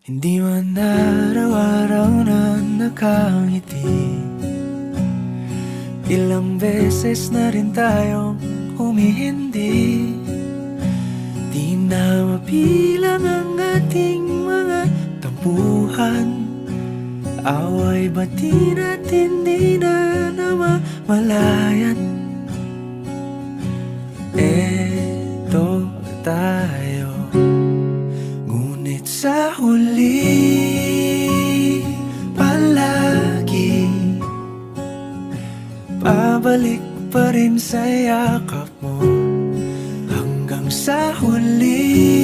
Hindi man araw-araw na nakangiti. Ilang beses na rin tayong humihindi. Di na mapilang ang ating mga tampuhan. Away bati natin di na namamalayan. Eto tayo, ngunit sa huli palagi pabalik pa rin sa yakap mo. Hanggang sa huli